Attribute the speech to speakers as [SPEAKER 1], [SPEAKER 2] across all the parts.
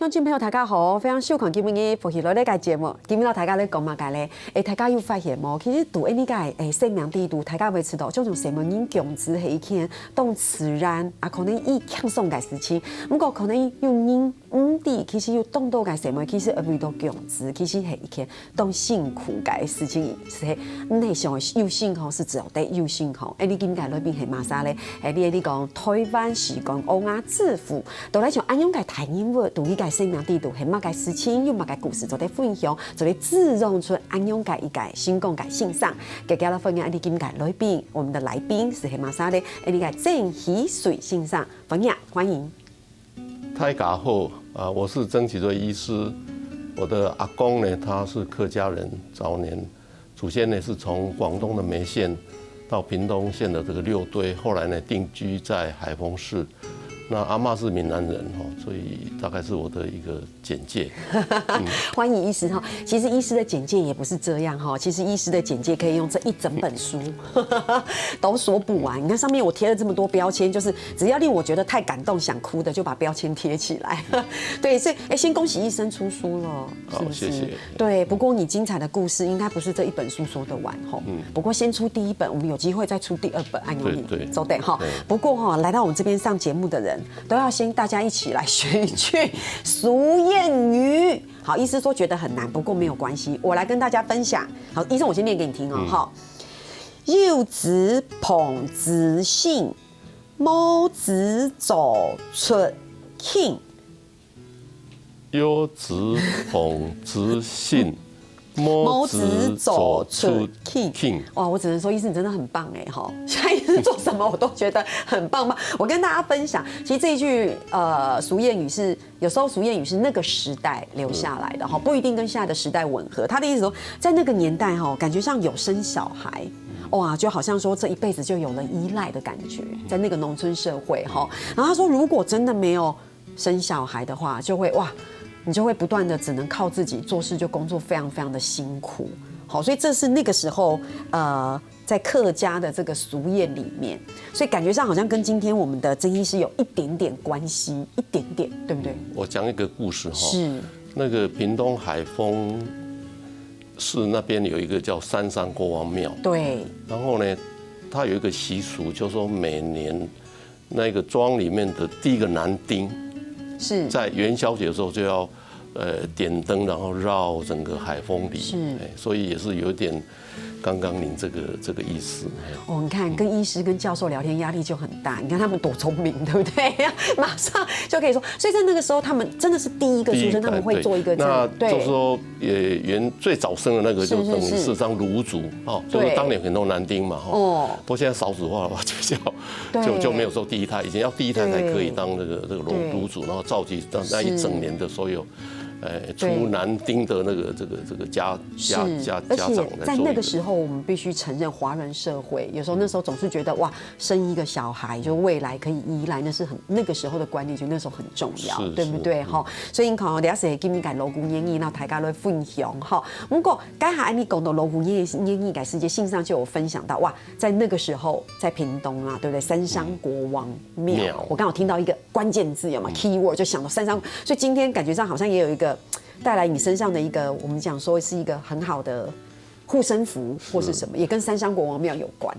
[SPEAKER 1] 众朋友大家好，非常收看今日嘅福喜乐呢个节目。今日大家咧讲嘛个咧，大家有发现冇？其实读呢个生命地图，大家会知道，种种什么人强子系见动自然啊，可能以轻松嘅事情，不过可能用人地，其实有动到嘅什么，其实遇到强子，其实系见动辛苦嘅事情，是内上有辛苦是只有得有辛苦。你今日裏邊係嘛啥咧？你講台灣時講歐亞致富，到嚟像安樣嘅台語話，讀呢個生命地圖係乜嘅事情，有乜嘅故事做啲分享，做啲自用出安樣嘅一個新講嘅欣賞。嘅今日分享你今日裏邊，我們的來賓是係嘛啥咧？你個鄭喜水先生，分享歡迎。
[SPEAKER 2] 大家好，我是曾启瑞醫師。我的阿公呢，他是客家人，早年祖先呢是從廣東的梅縣到屏東縣的這個六堆，後來呢定居在海豐市。那阿嬤是閩南人所以大概是我的一個簡介。
[SPEAKER 1] 歡迎醫師哈，其實醫師的簡介也不是這樣哈，其實醫師的簡介可以用這一整本書都說不完。你看上面我貼了這麼多標籤，就是只要令我覺得太感動想哭的，就把標籤貼起來。對，所以先恭喜醫生出書了，是不是？
[SPEAKER 2] 謝謝。
[SPEAKER 1] 對，不過你精彩的故事應該不是這一本書說得完哈。不過先出第一本，我們有機會再出第二本，按用你走對哈。不過哈，來到我們這邊上節目的人，都要先大家一起來學一句俗諺語。好，醫師說覺得很難，不過沒有關係，我來跟大家分享。好，醫生我先念給你聽哦。好，幼子捧子信，母子走出傾。
[SPEAKER 2] 幼子捧子信。
[SPEAKER 1] 母子走出 king， 哇！我只能说，醫師你真的很棒哎哈！現在醫師做什麼我都覺得很棒吧。我跟大家分享，其實這一句俗諺語是，有時候俗諺語是那個時代留下來的哈，不一定跟現在的時代吻合。他的意思說，在那個年代哈，感覺上有生小孩，哇，就好像說這一輩子就有了依賴的感覺，在那個農村社會哈。然後他說，如果真的沒有生小孩的話，就會哇。你就會不斷的只能靠自己做事，就工作非常非常的辛苦。好，所以這是那個時候在客家的這個俗諺裡面，所以感覺上好像跟今天我們的曾醫師有一點點關係，一點點，對不對？
[SPEAKER 2] 我講一個故事哈，
[SPEAKER 1] 是
[SPEAKER 2] 那個屏東海豐市那邊有一個叫三山國王廟，
[SPEAKER 1] 對，
[SPEAKER 2] 然後呢，它有一個習俗，就是說每年那個莊裡面的第一個男丁。是在元宵節的時候就要點燈，然後繞整個海豐里，所以也是有點剛剛您這個意思。
[SPEAKER 1] 哦，你看跟醫師跟教授聊天壓力就很大，你看他們多聰明，對不對？馬上就可以說，所以在那個時候他們真的是第一個出生，他們會做一個這樣。
[SPEAKER 2] 那就是說最早生的那個就等於是當爐主哦，就是當年很多男丁嘛哦。不過現在少子化的話就沒有說第一胎，以前要第一胎才可以當這個爐主，然後召集那一整年的所有。出男丁的那個這個家長，
[SPEAKER 1] 而且在那個時候，我們必須承認，華人社會有時候那時候總是覺得哇，生一個小孩就未來可以依賴，那是很那個時候的觀念，就那時候很重要，對不對？哈，所以看我哋係今日嘅老古演義，然後大家來分享哈。不過剛才你講到老古演義嘅世界信上就有分享到哇，在那個時候在屏東啊，對不對？三山國王廟，我剛好聽到一個關鍵字有嘛 keyword 就想到三山，所以今天感覺上好像也有一個。帶來你身上的一個，我們講說是一個很好的護身符或是什麼，也跟三山國王廟有關。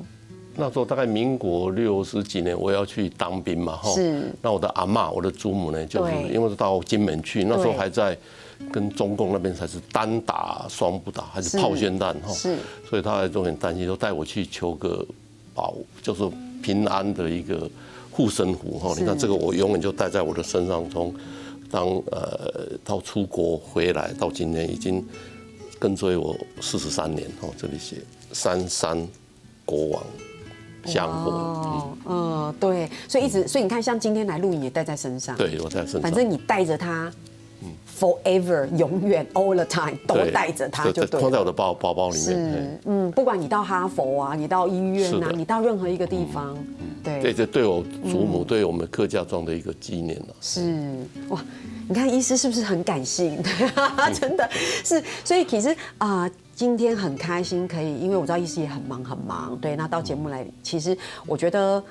[SPEAKER 2] 那時候大概民國60幾年，我要去當兵嘛，哈。是。那我的阿嬤，我的祖母呢，就是因為到金門去，那時候還在跟中共那邊才是單打雙不打，還是炮宣彈哈。是。所以他就很擔心，就帶我去求個保，就是平安的一個護身符哈。你看這個我永遠就帶在我的身上，從到出國回來到今天已經跟隨我43年哦，這裡寫三山國王香火。
[SPEAKER 1] 對，所以所以你看，像今天來錄影也帶在身上。
[SPEAKER 2] 對，我在身上。反
[SPEAKER 1] 正你帶着它 ，forever 永遠 all the time 都帶着它就對。
[SPEAKER 2] 放在我的包包裡面。
[SPEAKER 1] 是，不管你到哈佛啊，你到醫院啊，你到任何一個地方。
[SPEAKER 2] 對，這對我祖母，對我們客家莊的一個紀念了。
[SPEAKER 1] 是你看醫師是不是很感性？對啊，真的是。所以其實今天很开心可以，因为我知道医师也很忙，对，那到节目来，其实我觉得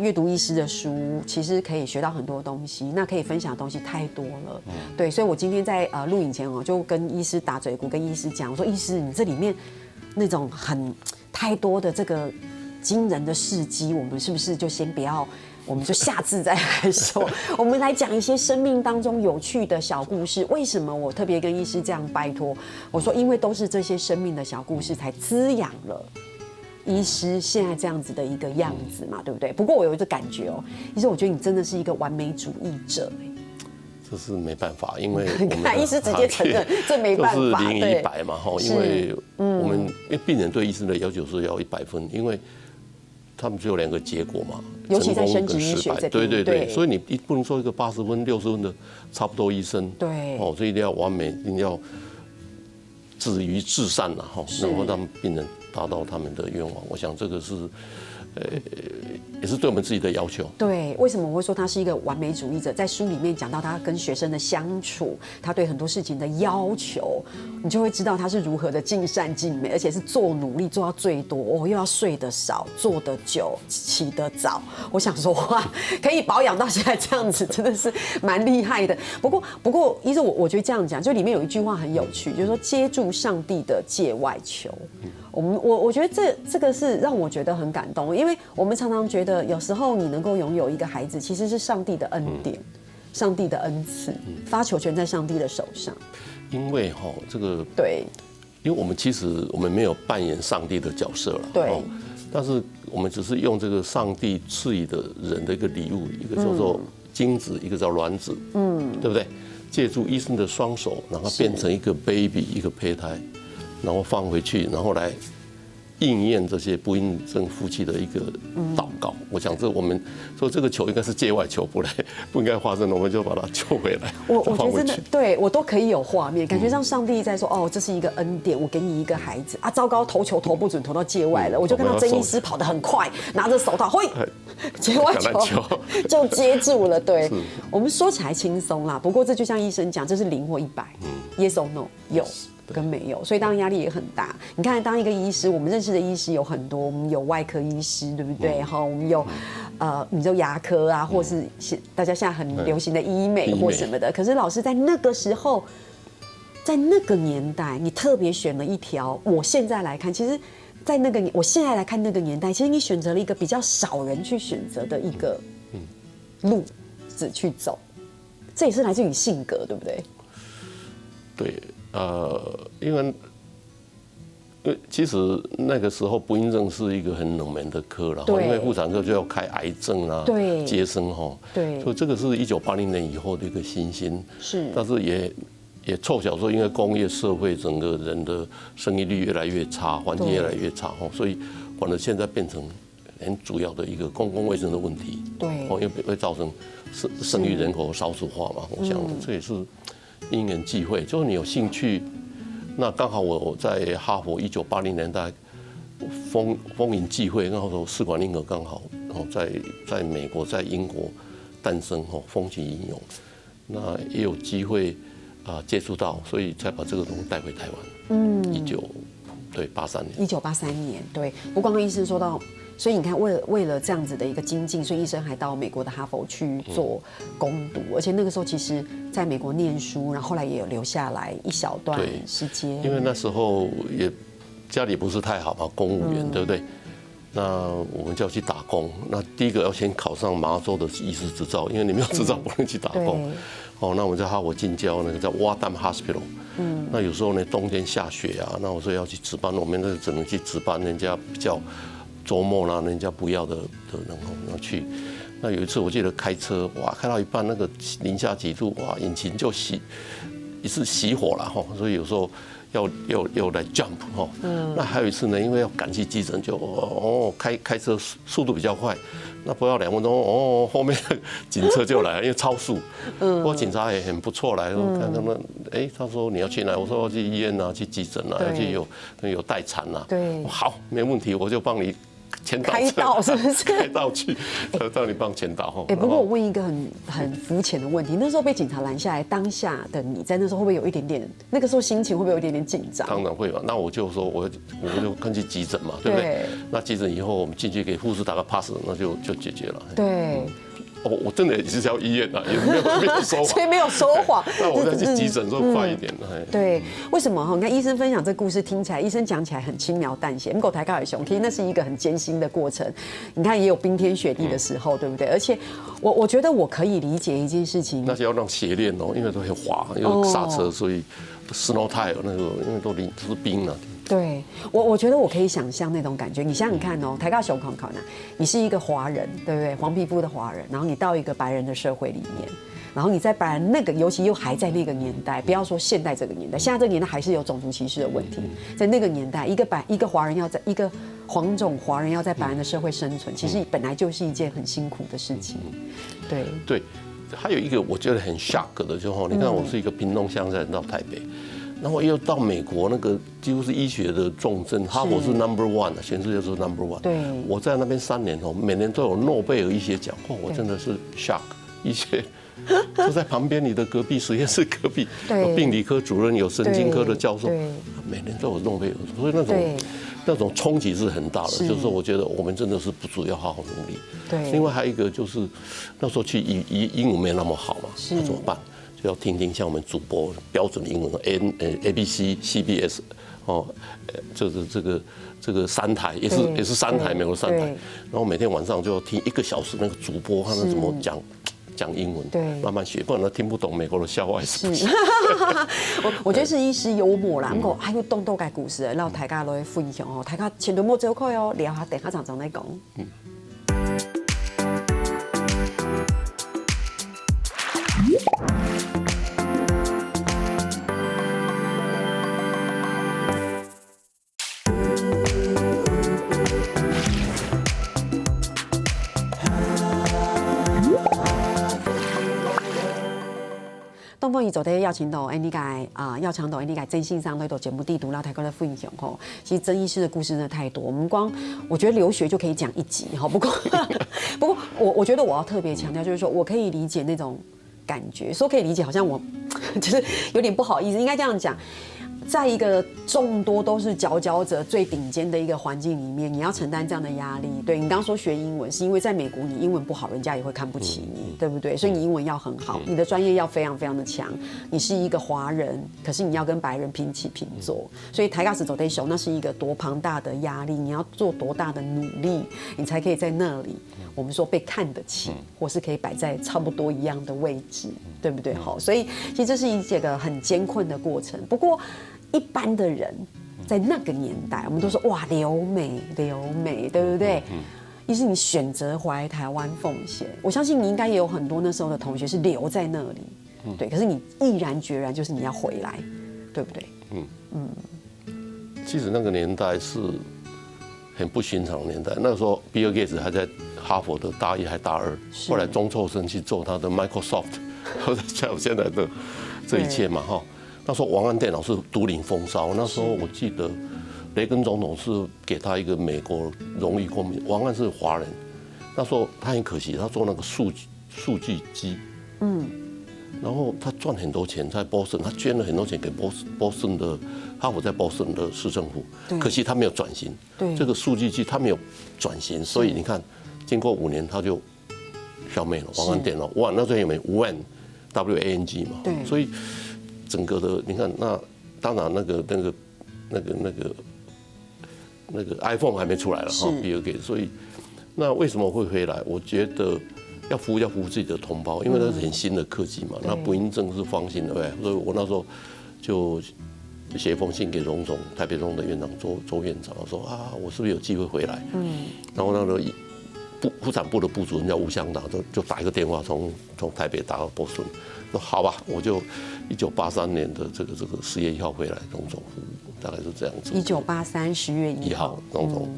[SPEAKER 1] 阅读医师的书，其实可以学到很多东西，那可以分享的东西太多了，对，所以我今天在录影前就跟医师打嘴鼓，跟医师讲，我说医师，你这里面那种太多的这个惊人的事迹，我们是不是就先不要？我们就下次再来说，我们来讲一些生命当中有趣的小故事。为什么我特别跟医师这样拜托？我说，因为都是这些生命的小故事，才滋养了医师现在这样子的一个样子嘛，对不对？不过我有一个感觉医师，我觉得你真的是一个完美主义者。
[SPEAKER 2] 这是没办法，因为
[SPEAKER 1] 你看医师直接承认，这没办法，
[SPEAKER 2] 就是0-100嘛，因为我们因为病人对医生的要求是要100分，因为他们只有2个结果嘛，
[SPEAKER 1] 尤其在生殖医学这边，
[SPEAKER 2] 对，所以你不能说一个80分、60分的差不多医生，
[SPEAKER 1] 对，
[SPEAKER 2] 所以一定要完美，一定要止于至善呐，能够让病人达到他们的愿望。我想这个是，也是对我们自己的要求。
[SPEAKER 1] 对，为什么我会说他是一个完美主义者？在书里面讲到他跟学生的相处，他对很多事情的要求，你就会知道他是如何的尽善尽美，而且是做努力做到最多。又要睡得少，做得久，起得早。我想说哇，可以保养到现在这样子，真的是蛮厉害的。不过，医生我觉得这样讲，就里面有一句话很有趣，就是说接住上帝的界外求。我觉得这个是让我觉得很感动，因为我们常常觉得有时候你能够拥有一个孩子，其实是上帝的恩典，上帝的恩赐，发球权在上帝的手上。
[SPEAKER 2] 因为这个
[SPEAKER 1] 对，
[SPEAKER 2] 因为其实我们没有扮演上帝的角色了，
[SPEAKER 1] 对，
[SPEAKER 2] 但是我们只是用这个上帝赐予的人的一个礼物，一个叫做精子，一个叫卵子，对不对？借助医生的双手，然后变成一个 baby， 一个胚胎。然后放回去，然后来应验这些不孕症夫妻的一个祷告。我想我们说这个球应该是界外球，不应该发生的，我们就把它救回来。
[SPEAKER 1] 我觉得真的对我都可以有画面，感觉像上帝在说：“哦，这是一个恩典，我给你一个孩子啊！糟糕，投球投不准，投到界外了。”我就看到曾医师跑得很快，拿着手套，嘿，界外球就接住了。对，我们说起来轻松啦，不过这就像医生讲，这是0或100 ，yes or no， 有。跟没有，所以当然压力也很大。你看，当一个医师，我们认识的医师有很多，我们有外科医师，对不对？我们有你就牙科啊，或是大家现在很流行的医美或什么的。可是老师在那个时候，在那个年代，你特别选了一条。我现在来看，其实，在我现在来看那个年代，其实你选择了一个比较少人去选择的一个路子去走，这也是来自于性格，对不对？
[SPEAKER 2] 对。因为其实那个时候不孕症是一个很冷门的科了，因为妇产科就要开癌症啊、接生对，所以这个是1980年以后的一个新兴，是，但是也凑巧说，因为工业社会整个人的生育率越来越差，环境越来越差所以反而现在变成很主要的一个公共卫生的问题，对，因为会造成生育人口少子化嘛，我想这也是。因缘际会，就是你有兴趣，那刚好我在哈佛1980年代风云际会，然后试管婴儿刚好，然后在美国在英国诞生风起云涌，那也有机会接触到，所以才把这个东西带回台湾。1983
[SPEAKER 1] 年，对。不过刚刚医生说到。所以你看，为了这样子的一个精进，所以医生还到美国的哈佛去做攻读，而且那个时候其实在美国念书，然后后来也有留下来一小段时间。
[SPEAKER 2] 因为那时候也家里不是太好嘛，公务员对不对？那我们就要去打工。那第一个要先考上麻州的医师执照，因为你没有执照不能去打工。那我们在哈佛近郊那个叫 Waldheim Hospital。那有时候呢冬天下雪啊，那我说要去值班，我们那只能去值班，人家比较。周末啦，人家不要的人要去。那有一次我记得开车，哇，开到一半那个零下几度，哇，引擎就熄火了所以有时候要来 jump 那还有一次呢，因为要赶去急诊，就开车速度比较快，那不到2分钟后面警车就来了，因为超速。不过警察也很不错，来看他们，他说你要去哪？我说要去医院啊，去急诊啊，要去有待产啊。对，好，没问题，我就帮你签到
[SPEAKER 1] 开道是不是？
[SPEAKER 2] 开道去，到你帮签到哈。
[SPEAKER 1] 不过我问一个很肤浅的问题，那时候被警察拦下来，当下的你在那时候会不会有一点点，那个时候心情会不会有一点点紧张？
[SPEAKER 2] 当然会嘛，那我就说我就跟去急诊嘛，对不对？那急诊以后我们进去给护士打个 pass， 那就解决了。
[SPEAKER 1] 对。
[SPEAKER 2] 我真的也是要医院啊，也没有说谎，
[SPEAKER 1] 所以没有说谎。
[SPEAKER 2] 那我再去急诊说快一点。
[SPEAKER 1] 对，为什么哈？你看医生分享这故事，听起来医生讲起来很轻描淡写，狗抬高很凶，其实那是一个很艰辛的过程。你看也有冰天雪地的时候，对不对？而且我觉得我可以理解一件事情，
[SPEAKER 2] 那是要让鞋练哦，因为都很滑，有刹车，所以 snow tire 那个因为都是冰了。
[SPEAKER 1] 对我觉得我可以想象那种感觉。你想想看哦，抬高熊考考呢，你是一个华人，对不对？黄皮肤的华人，然后你到一个白人的社会里面，然后你在白人那个，尤其又还在那个年代，不要说现代这个年代，现在这个年代还是有种族歧视的问题。在那个年代，一个华人一个黄种华人要在白人的社会生存，其实本来就是一件很辛苦的事情。对。
[SPEAKER 2] 还有一个我觉得很 shock 的，就你看我是一个屏东乡下人到台北。然后又到美国，那个几乎是医学的重镇，哈佛是 No.1 的，全世界是 No.1。
[SPEAKER 1] 对，
[SPEAKER 2] 我在那边3年哦，每年都有诺贝尔医学奖，我真的是 shock。医学就在旁边，你的隔壁实验室隔壁有病理科主任，有神经科的教授，每年都有诺贝尔，所以那种冲击是很大的。就是说，我觉得我们真的是不足，要好好努力。
[SPEAKER 1] 对。
[SPEAKER 2] 另外还有一个就是那时候去英文没那么好嘛，那怎么办？就要听听像我们主播标准的英文ABC、CBS 哦，就是这个3台也是3台，美国3台，然后每天晚上就要听1个小时那个主播他们怎么讲英文，慢慢学，不然他听不懂美国的笑话。是，
[SPEAKER 1] 我觉得是医师幽默啦，不过还有动作改故事，然后大家都会分享哦，大家前段莫走开哦，聊下等下常常在讲。东方宇宙的邀请到你个邀请到你个真心上那种节目地图，然后台湾的分享吼。其实曾医师的故事呢太多，我们我觉得留学就可以讲1集哈。不过我觉得我要特别强调，就是说我可以理解那种感觉，说可以理解，好像我就是有点不好意思，应该这样讲。在一个众多都是佼佼者最顶尖的一个环境里面，你要承担这样的压力。对，你刚刚说学英文，是因为在美国你英文不好，人家也会看不起你，对不对？所以你英文要很好，你的专业要非常非常的强。你是一个华人，可是你要跟白人平起平坐，所以台大走对手，那是一个多庞大的压力，你要做多大的努力，你才可以在那里，我们说被看得起，或是可以摆在差不多一样的位置，对不对？好，所以其实这是一个很艰困的过程。不过一般的人在那个年代，我们都说哇留美，对不对？于是你选择回来台湾奉献，我相信你应该也有很多那时候的同学是留在那里，对。可是你毅然决然就是你要回来，对不对？
[SPEAKER 2] 其实那个年代是很不寻常的年代，那个时候比尔盖茨还在哈佛的大1还大2，后来钟臭生去做他的 Microsoft， 才有现在的这一切嘛哈。那时候王安电脑是独领风骚，那时候我记得雷根总统是给他一个美国荣誉公民，王安是华人，那时候他很可惜，他做那个数据机，然后他赚很多钱在波士顿，他捐了很多钱给波士顿的哈佛在波士顿的市政府，可惜他没有转型，这个数据机他没有转型，所以你看经过5年他就消灭了王安电脑，哇，那时候有没有WAN WANG 嘛，所以。整个的，你看，那当然那个 iPhone 还没出来了哈，比尔盖茨，所以那为什么会回来？我觉得要服务自己的同胞，因为那是很新的科技嘛。那不孕症是放心的，对，所以我那时候就写一封信给荣总，台北荣的院长周院长，说啊，我是不是有机会回来？然后那个妇产部的部主任叫吴湘达，就打一个电话从台北打到波士顿。说好吧，我就1983年的这个10月1号回来荣总服务，大概是这样子。
[SPEAKER 1] 1983 10月1号，
[SPEAKER 2] 荣总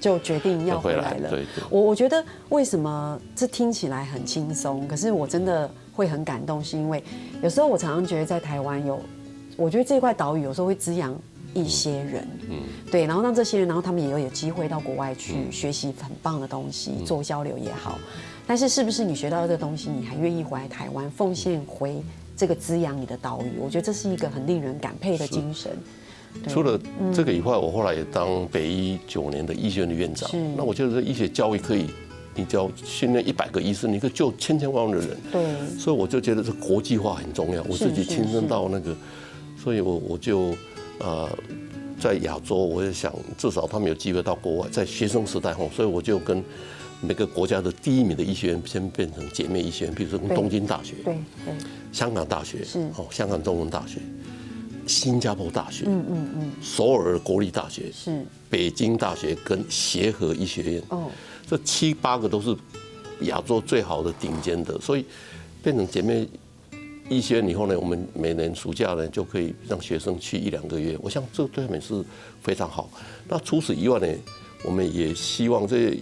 [SPEAKER 1] 就决定要回来了。
[SPEAKER 2] 对，
[SPEAKER 1] 我觉得为什么这听起来很轻松，可是我真的会很感动，是因为有时候我常常觉得在台湾我觉得这块岛屿有时候会滋养一些人，对，然后让这些人，然后他们也有机会到国外去学习很棒的东西，做交流也好。但是是不是你学到这个东西，你还愿意回来台湾奉献回这个滋养你的岛屿？我觉得这是一个很令人感佩的精神。
[SPEAKER 2] 除了这个以外，我后来也当北医9年的医学院的院长。那我觉得这医学教育可以，你只要训练100个医生，你可以救千万的人。
[SPEAKER 1] 对，
[SPEAKER 2] 所以我就觉得这国际化很重要。我自己亲身到那个，所以我就在亚洲，我也想至少他们有机会到国外，在学生时代后，所以我就跟每个国家的第1名的医学院先变成姐妹医学院，比如说东京大学、
[SPEAKER 1] 对，
[SPEAKER 2] 香港大学、香港中文大学、新加坡大学、首尔国立大学、北京大学跟协和医学院，这7、8个都是亚洲最好的顶尖的，所以变成姐妹医学院以后呢，我们每年暑假呢就可以让学生去1、2个月，我想这对他们是非常好。那除此以外呢，我们也希望这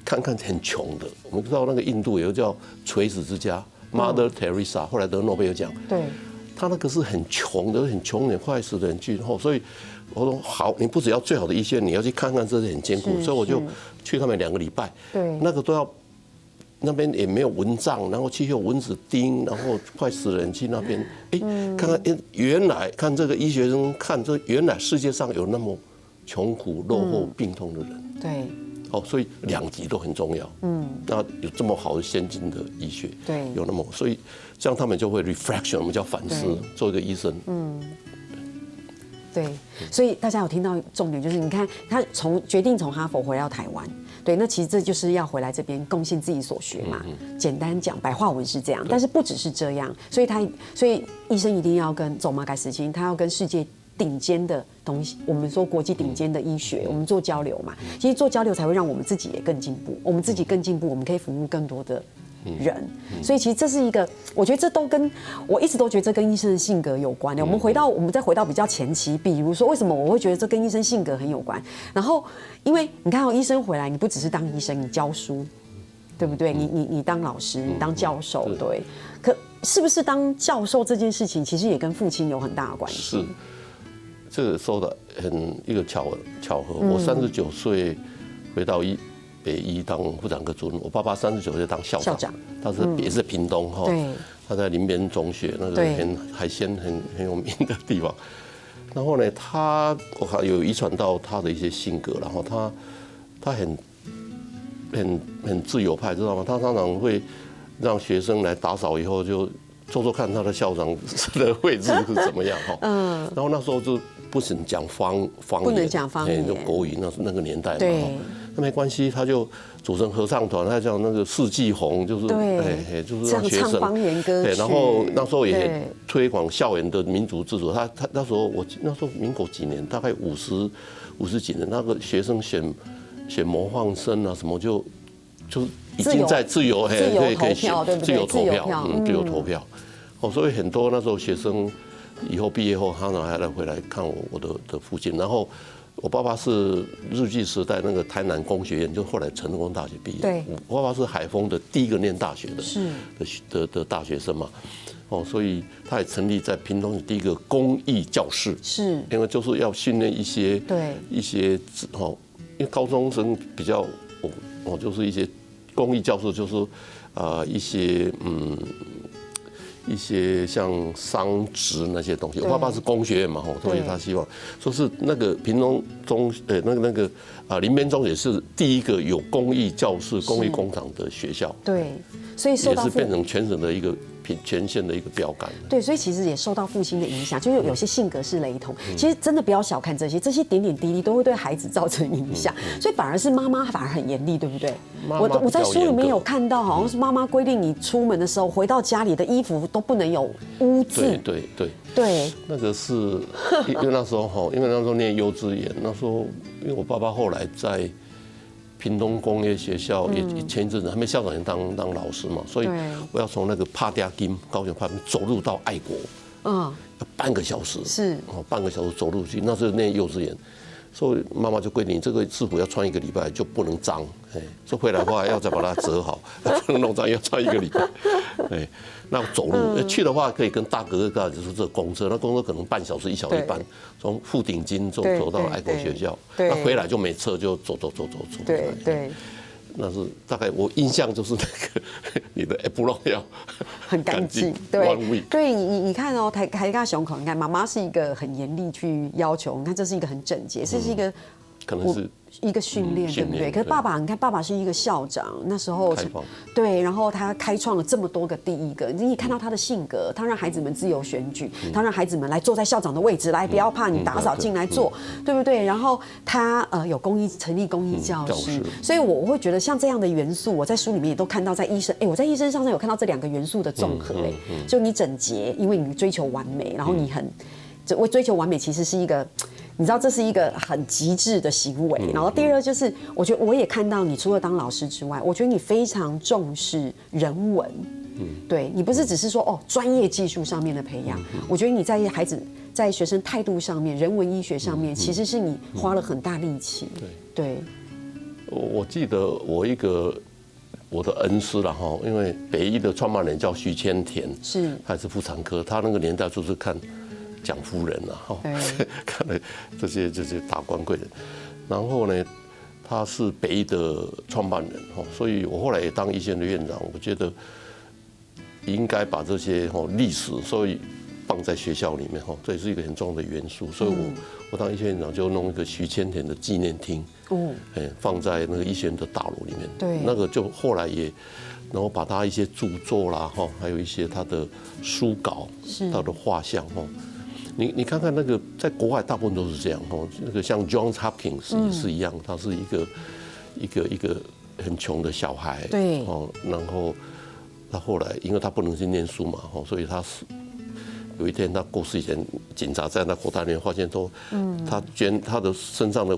[SPEAKER 2] 看看很穷的，我们知道那个印度有个叫垂死之家 Mother Teresa， 后来得诺贝尔奖，
[SPEAKER 1] 对，
[SPEAKER 2] 他那个是很穷的，很穷人快死的人去，所以我说好，你不只要最好的医学院，你要去看看，这是很艰苦，所以我就去他们2个礼拜，
[SPEAKER 1] 对，
[SPEAKER 2] 那个都要。那边也没有蚊帐，然后去有蚊子叮，然后快死人去那边，看看原来看这个医学生看这原来世界上有那么穷苦落后病痛的人，
[SPEAKER 1] 对，
[SPEAKER 2] 所以2级都很重要，那有这么好的先进的医学，
[SPEAKER 1] 对，
[SPEAKER 2] 有那么，所以这样他们就会 reflection， 我们叫反思，做一个医生，
[SPEAKER 1] 对，所以大家有听到重点就是，你看他决定从哈佛回到台湾，对，那其实这就是要回来这边贡献自己所学嘛。简单讲，白话文是这样，但是不只是这样，所以医生一定要跟走马改时期，他要跟世界顶尖的东西，我们说国际顶尖的医学，我们做交流嘛。其实做交流才会让我们自己也更进步，我们自己更进步，我们可以服务更多的人，所以其实这是一个，我觉得这都跟我一直都觉得这跟医生的性格有关的。我们再回到比较前期，比如说为什么我会觉得这跟医生性格很有关？然后因为你看医生回来，你不只是当医生，你教书，对不对？你当老师，你当教授，对。可是不是当教授这件事情，其实也跟父亲有很大的关系？
[SPEAKER 2] 是，这个说的一个巧合。我39岁回到北医当妇产科主任，我爸爸39岁当校长，他也是屏东哈，他在林边中学那个海鲜很有名的地方。然后呢，我看有遗传到他的一些性格，然后他很自由派，知道吗？他常常会让学生来打扫以后就做看他的校长的位置是怎么样哈。然后那时候就不能讲方言，
[SPEAKER 1] 不能讲方言，
[SPEAKER 2] 就国语，那个年代嘛。
[SPEAKER 1] 对。
[SPEAKER 2] 那没关系，他就组成合唱团，他叫那个四季红，就是就是让学生
[SPEAKER 1] 唱方言歌曲。
[SPEAKER 2] 然后那时候也推广校园的民族自主。他那时候那时候民国几年，大概50几年，那个学生选模范生啊什么就已经在自由可以选自由投票，自由投票。所以很多那时候学生以后毕业后，他还来回来看我的父亲，然后。我爸爸是日据时代那个台南工学院，就后来成功大学毕业。
[SPEAKER 1] 对，
[SPEAKER 2] 我爸爸是海丰的第一个念大学的大学生嘛，所以他也成立在屏东第一个公益教室。是，因为就是要训练一些因为高中生比较就是一些公益教室，就是一些像商职那些东西，我爸爸是工学院嘛，所以他希望说是那个屏东林边中也是第一个有公益教室、公益工厂的学校。对，所以也是变成全省的一个全县的一个标杆。对，所以其实也受到父亲的影响，就是有些性格是雷同。其实真的不要小看这些点点滴滴都会对孩子造成影响，所以反而是妈妈反而很严厉，对不对？我在书里面有看到，好像是妈妈规定你出门的时候回到家里的衣服都不能有污渍。对，那个是因为那时候念幼稚园，那时候因为我爸爸后来在屏东工业学校也前一阵子还没校长也当老师嘛，所以我要从那个帕嗲金高雄帕丁走路到爱国，要半个小时，是半个小时走路去，那时候念幼稚园，所以妈妈就规定，这个制服要穿1个礼拜就不能脏，说回来的话要再把它折好，不能弄脏，要穿1个礼拜。那走路去的话，可以跟大哥哥就是这公车，那公车可能半小时1小时半，从富鼎金走到爱国学校，那回来就没车就走。
[SPEAKER 1] 对。
[SPEAKER 2] 那是大概我印象就是那个你的 apron 要
[SPEAKER 1] 很干净，对，你看哦，台大胸口，你看妈妈是一个很严厉去要求，你看这是一个很整洁，这是一个
[SPEAKER 2] 可能是
[SPEAKER 1] 一个训练，对不对？可是爸爸，你看爸爸是一个校长，那时候对，然后他开创了这么多个第一个，你看到他的性格，他让孩子们自由选举，他让孩子们来坐在校长的位置，来不要怕，你打扫进来坐，对不对？然后他有成立公益教室，所以我会觉得像这样的元素，我在书里面也都看到，在医生，我在医生上有看到这2个元素的综合，就你整洁，因为你追求完美，然后你很追求完美，其实是一个。你知道这是一个很极致的行为，然后第二就是，我觉得我也看到你除了当老师之外，我觉得你非常重视人文，对你不是只是说专业技术上面的培养，我觉得你在孩子在学生态度上面、人文医学上面，其实是你花了很大力气。对，
[SPEAKER 2] 我记得我的恩师了哈，因为北医的创办人叫徐千田，是他是妇产科，他那个年代就是看。蒋夫人啊，看了这些达官贵人，然后呢，他是北医的创办人，所以我后来也当医学院的院长，我觉得应该把这些历史，所以放在学校里面，这也是一个很重要的元素。所以我当医学院院长就弄一个徐千田的纪念厅，放在那个医学院的大楼里面。对，那个就后来也。然后把他一些著作啦，还有一些他的书稿、他的画像，你看看那个，在国外大部分都是这样，那个像 Johns Hopkins 也是一样，他是一个很穷的小孩，对，然后他后来因为他不能去念书嘛，所以他是有一天他过世以前，警察在那口袋里面发现说，他捐他的身上的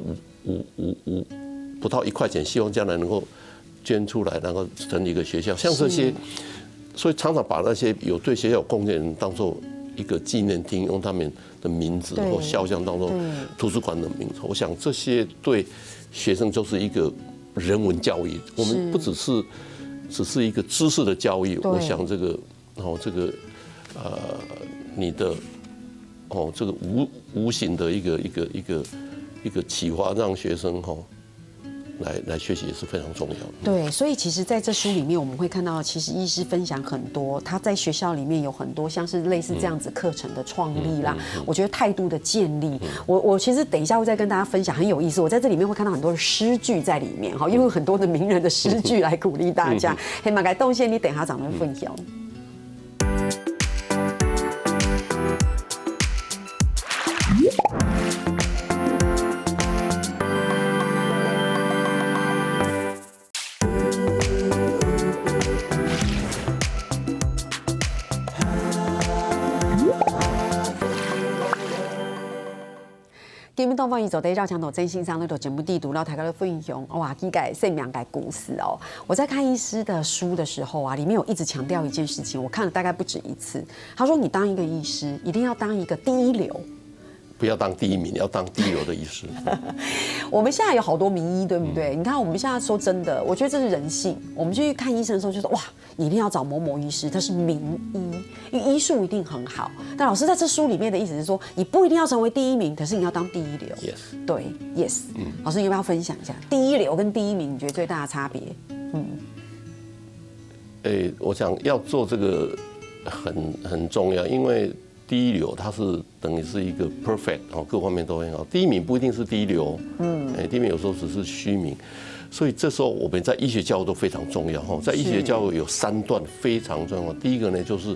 [SPEAKER 2] 不到1块钱，希望将来能够。捐出来，然后成立一个学校，像这些，所以常常把那些有对学校有贡献的人当做一个纪念厅，用他们的名字或肖像当做图书馆的名字。我想这些对学生就是一个人文教育，我们不只是一个知识的教育。我想这个你的这个无形的一个启发，让学生来学习也是非常重要的。
[SPEAKER 1] 对，所以其实在这书里面，我们会看到，其实医师分享很多，他在学校里面有很多像是类似这样子课程的创立啦。我觉得态度的建立，我其实等一下会再跟大家分享，很有意思。我在这里面会看到很多的诗句在里面，因为有很多的名人的诗句来鼓励大家。黑马改动线，你等一下长得分享。今日东方宇宙的绕墙头真心上那种节目地图，然后大家的分享哇，几改生命改故事哦。我在看医师的书的时候啊，里面有一直强调一件事情，我看了大概不止一次。他说，你当一个医师，一定要当一个第一流。
[SPEAKER 2] 不要当第1名，要当第一流的医师。
[SPEAKER 1] 我们现在有好多名医，对不对？你看我们现在说真的，我觉得这是人性。我们去看医生的时候，就说哇，你一定要找某某医师，他是名医，因为医术一定很好。但老师在这书里面的意思是说，你不一定要成为第1名，可是你要当第一流。
[SPEAKER 2] Yes，
[SPEAKER 1] 对 ，Yes。老师，你要不要分享一下第一流跟第1名，你觉得最大的差别？
[SPEAKER 2] 我想要做这个很重要，因为。第一流，它是等于是一个 perfect 各方面都很好。第1名不一定是第一流，第1名有时候只是虚名，所以这时候我们在医学教育都非常重要在医学教育有3段非常重要。第一个呢，就是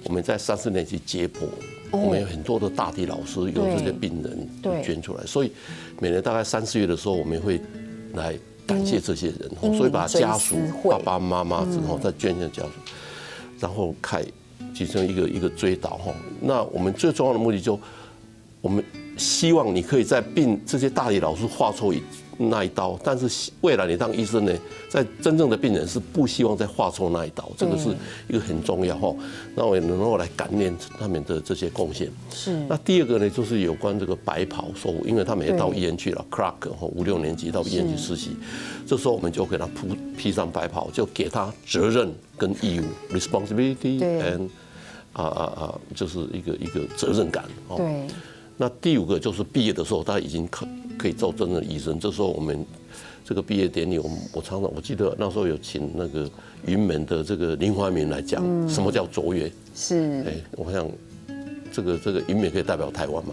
[SPEAKER 2] 我们在3、4年级解剖，我们有很多的大体老师有这些病人捐出来，所以每年大概3、4月的时候，我们会来感谢这些人，所以把家属、爸爸妈妈之后再捐给家属，然后其中一个追悼那我们最重要的目的就，我们希望你可以在这些大体老师画出那一刀，但是未来你当医生呢，在真正的病人是不希望再划错那一刀，这个是一个很重要哈。那我也能够来感念他们的这些贡献。
[SPEAKER 1] 是。
[SPEAKER 2] 那第二个呢，就是有关这个白袍守护，因为他们也到医院去了 ，Clark 5、6年级到医院去实习，这时候我们就给他披上白袍，就给他责任跟义务 ，responsibility and 就是一个责任感。
[SPEAKER 1] 对。
[SPEAKER 2] 那第5个就是毕业的时候，他已经可以做真正的医生。这时候我们这个毕业典礼，我记得那时候有请那个云门的这个林怀民来讲什么叫卓越。
[SPEAKER 1] 是。
[SPEAKER 2] 我想这个云门可以代表台湾嘛，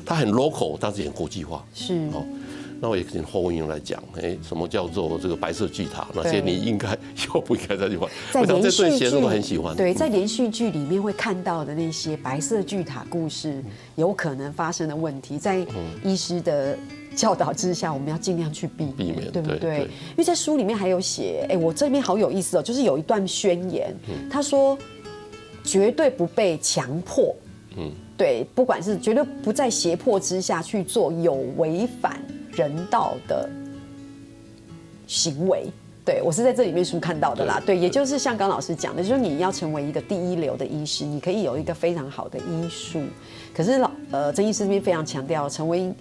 [SPEAKER 2] 他很 local， 但是很国际化。
[SPEAKER 1] 是。
[SPEAKER 2] 那我也请侯文英来讲，什么叫做这个白色巨塔？哪些你应该又不应该再去玩？
[SPEAKER 1] 在连续剧，
[SPEAKER 2] 学生都很喜欢。
[SPEAKER 1] 对，在连续剧里面会看到的那些白色巨塔故事，有可能发生的问题，在医师的教导之下，我们要尽量去避免，对不对？因为在书里面还有写，我这边好有意思哦，就是有一段宣言，他说绝对不被强迫，对，不管是绝对不在胁迫之下去做有违反人道的行为，对我是在这里面书看到的啦。对，也就是像刚老师讲的，就是你要成为一个第一流的医师，你可以有一个非常好的医术，可是曾医师这边非常强调，成为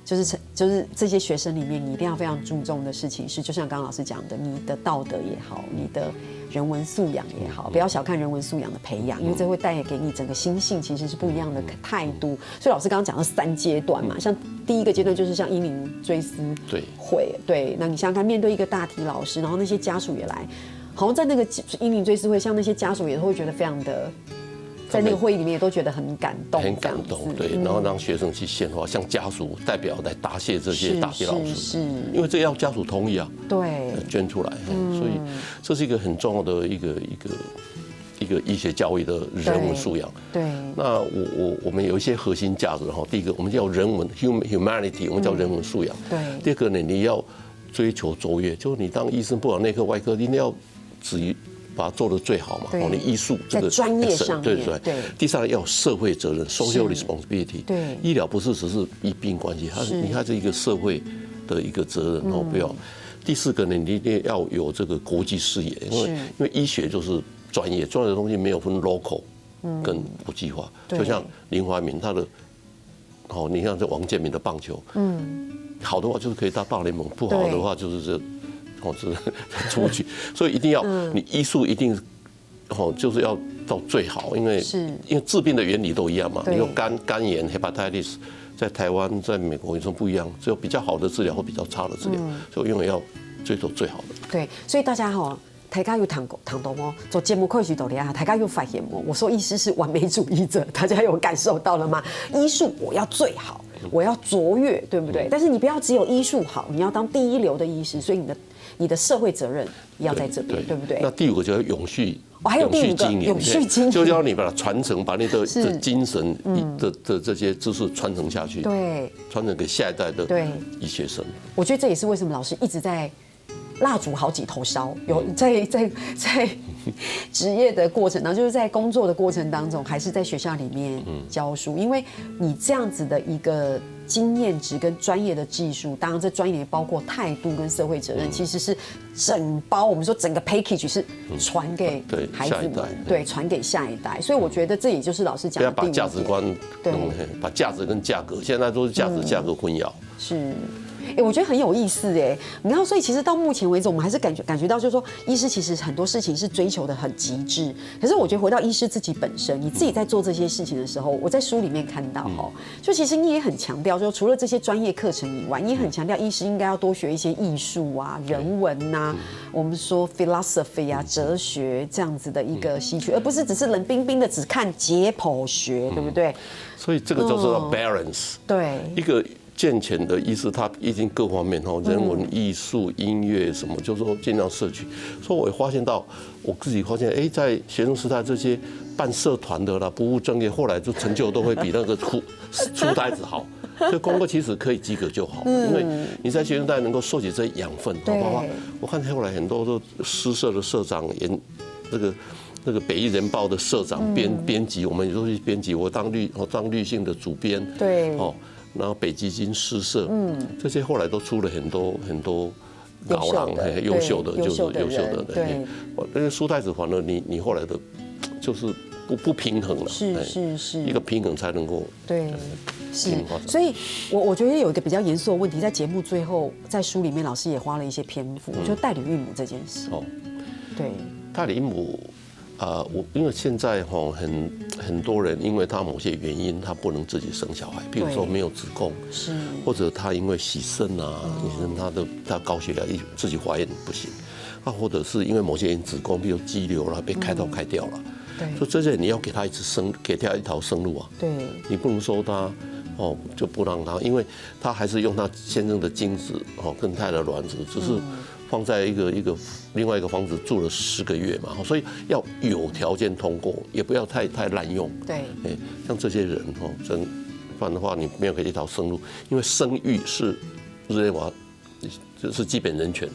[SPEAKER 1] 就是这些学生里面，你一定要非常注重的事情是，就像刚刚老师讲的，你的道德也好，你的人文素养也好，不要小看人文素养的培养，因为这会带给你整个心性其实是不一样的态度。所以老师刚刚讲到3阶段嘛，像第1个阶段就是像英灵追思会，对，那你想想看，面对一个大体老师，然后那些家属也来，好像在那个英灵追思会，像那些家属也会觉得非常的。在那个会议里面也都觉得很感动，
[SPEAKER 2] 很感动，对，然后让学生去献花，向家属代表来答谢这些大体老师，是，因为这要家属同意啊，
[SPEAKER 1] 对，
[SPEAKER 2] 捐出来，所以这是一个很重要的一个医学教育的人文素养。
[SPEAKER 1] 对，
[SPEAKER 2] 那我们有一些核心价值哈，第一个我们叫人文 humanity， 我们叫人文素养。
[SPEAKER 1] 对，
[SPEAKER 2] 第二个呢，你要追求卓越，就是你当医生，不管内科外科，一定要把它做得最好嘛，你医术这个
[SPEAKER 1] 在专业上面，对。
[SPEAKER 2] 第3个要有社会责任 （social responsibility）。
[SPEAKER 1] 对，
[SPEAKER 2] 医疗不是只是医病关系，它是一个社会的一个责任，不要。第4个呢，你一定要有这个国际视野，因为医学就是专业的东西没有分 local 跟国际化。就像林怀民他的，你看这王建民的棒球，好的话就是可以到大联盟，不好的话就是这。出不去，所以一定要你医术一定就是要到最好，因为治病的原理都一样嘛。你有肝炎 hepatitis， 在台湾在美国有什么不一样？只有比较好的治疗或比较差的治疗，所以永远要追求最好的。
[SPEAKER 1] 对，所以大家大家有谈到哦，做节目开始到大家有发现哦，我说医师是完美主义者，大家有感受到了吗？医术我要最好，我要卓越，对不对？但是你不要只有医术好，你要当第一流的医师，所以你的社会责任要在这边，对不对？
[SPEAKER 2] 那第5个就是永续，
[SPEAKER 1] 还有第5个永续经营，
[SPEAKER 2] 就要你把它传承，把你的精神的这些知识传承下去，
[SPEAKER 1] 对，
[SPEAKER 2] 传承给下一代的医学生。
[SPEAKER 1] 我觉得这也是为什么老师一直在蜡烛好几头烧，有在职业的过程当中，就是在工作的过程当中，还是在学校里面教书，因为你这样子的一个经验值跟专业的技术，当然这专业也包括态度跟社会责任，其实是整包我们说整个 package 是传给孩子们，对，传给下一代。所以我觉得这也就是老师讲的
[SPEAKER 2] 不要把价值观，把价值跟价格，现在都是价值价格混淆。
[SPEAKER 1] 是。我觉得很有意思哎，你看，所以其实到目前为止，我们还是感觉到，就是说，医师其实很多事情是追求的很极致。可是我觉得回到医师自己本身，你自己在做这些事情的时候，我在书里面看到就其实你也很强调，就除了这些专业课程以外，你也很强调医师应该要多学一些艺术啊、人文啊，我们说 philosophy 啊、哲学这样子的一个兴趣，而不是只是冷冰冰的只看解剖学，对不对？
[SPEAKER 2] 所以这个就是要 balance，
[SPEAKER 1] 对，一
[SPEAKER 2] 个健全的医师，他已经各方面人文、艺术、音乐什么，就是说尽量摄取。所以我也发现到，我自己发现，在学生时代这些办社团的啦、不务正业，后来就成就都会比那个书呆子好。所以功课其实可以及格就好，因为你在学生代能够收集这些养分，包括我看后来很多都诗社的社长这个那个北艺人报的社长、编辑，我们也都是编辑。我当律信的主编，
[SPEAKER 1] 对，
[SPEAKER 2] 然后北基金诗社，这些后来都出了很多高郎，优秀的人。对，那个书呆子反而你后来的，就是不平衡了，
[SPEAKER 1] 是
[SPEAKER 2] 一个平衡才能够
[SPEAKER 1] 对。是，所以我觉得有一个比较严肃的问题，在节目最后，在书里面老师也花了一些篇幅，就代理孕母这件事。对，
[SPEAKER 2] 代理孕母，因为现在很多人因为他某些原因，他不能自己生小孩，譬如说没有子宫，
[SPEAKER 1] 是，或
[SPEAKER 2] 者他因为洗肾啊，他高血压自己怀孕不行，或者是因为某些人子宫比如肌瘤了被开刀开掉了，所以这些你要给他给他一条生路啊，
[SPEAKER 1] 对，
[SPEAKER 2] 你不能说他。就不让他，因为他还是用他先生的精子跟他的卵子，只是放在另外一个房子住了10个月嘛，所以要有条件通过，也不要太滥用。
[SPEAKER 1] 对，
[SPEAKER 2] 像这些人不然的话你没有给一条生路，因为生育是日内瓦就是基本人权。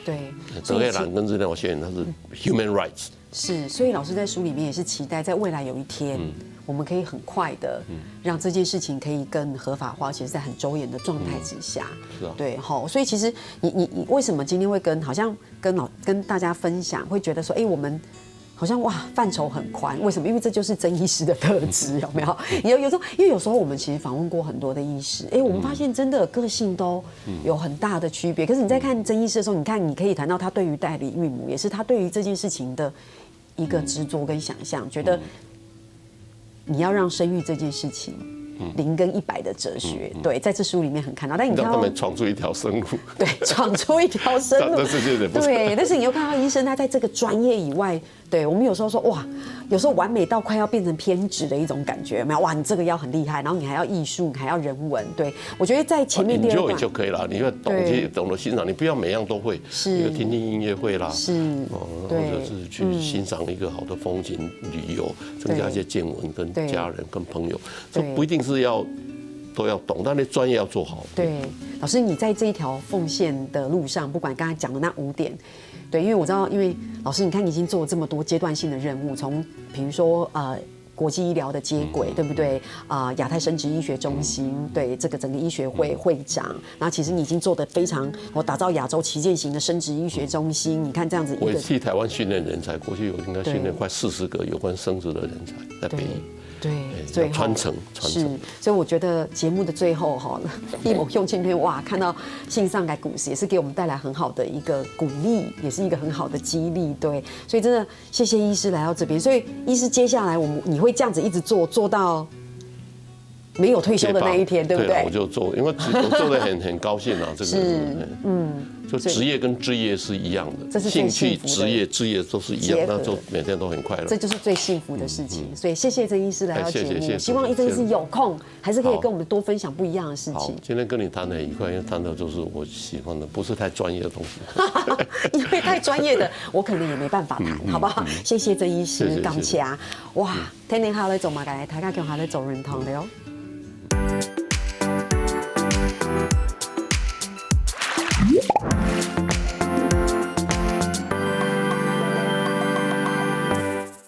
[SPEAKER 1] 对。
[SPEAKER 2] 德黑兰跟日内瓦宣言它是 human rights。
[SPEAKER 1] 是，所以老师在书里面也是期待，在未来有一天，我们可以很快的让这件事情可以更合法化，其实在很周延的状态之下。
[SPEAKER 2] 是啊。
[SPEAKER 1] 对，所以其实你为什么今天会好像跟大家分享，会觉得说，我们好像哇范畴很宽，为什么？因为这就是曾医师的特质，有没有？有时候，因为有时候我们其实访问过很多的医师，我们发现真的个性都有很大的区别。可是你在看曾医师的时候，你可以谈到他对于代理孕母，也是他对于这件事情的一个执着跟想象，觉得你要让生育这件事情0跟100的哲学，对，在这书里面很看到。但你看到
[SPEAKER 2] 让他们闯出一条生路，
[SPEAKER 1] 对，闯出一条生路，对。但是你又看到医生他在这个专业以外，对我们有时候说哇，有时候完美到快要变成偏执的一种感觉，有没有？哇，你这个要很厉害，然后你还要艺术，你还要人文，对我觉得在前面第2段
[SPEAKER 2] 就可以了，你要懂得欣赏，你不要每样都会，一个听音乐会啦，或者是去欣赏一个好的风景、旅游，增加一些见闻，跟家人、跟朋友，这不一定是都要懂，但你专业要做好。
[SPEAKER 1] 对，老师，你在这一条奉献的路上，不管刚才讲的那5点。对，因为我知道，因为老师，你看你已经做了这么多阶段性的任务，从比如说国际医疗的接轨，对不对？亚太生殖医学中心，对这个整个医学会会长，然后其实你已经做得非常，打造亚洲旗舰型的生殖医学中心。你看这样子，
[SPEAKER 2] 我替台湾训练人才，过去我应该训练快40个有关生殖的人才在北医。
[SPEAKER 1] 对，所以
[SPEAKER 2] 传承是，
[SPEAKER 1] 所以我觉得节目的最后一某用今天哇，看到性上改故事，也是给我们带来很好的一个鼓励，也是一个很好的激励。对，所以真的谢谢医师来到这边。所以医师接下来你会这样子一直做到没有退休的那一天，对不对？
[SPEAKER 2] 我就做，因为我做得很高兴啊，这个就职业跟置业是一样的，
[SPEAKER 1] 这是
[SPEAKER 2] 兴趣、职业都是一样，那就每天都很快乐。
[SPEAKER 1] 这就是最幸福的事情。所以谢谢曾医师来到节目，希望曾医师有空还是可以跟我们多分享不一样的事情。
[SPEAKER 2] 今天跟你谈得很愉快，因为谈的就是我喜欢的，不是太专业的东西。
[SPEAKER 1] 因为太专业的，我可能也没办法谈，好不好？谢谢曾医师，感谢哇，天天下来做嘛，大家叫下来做认同的哦。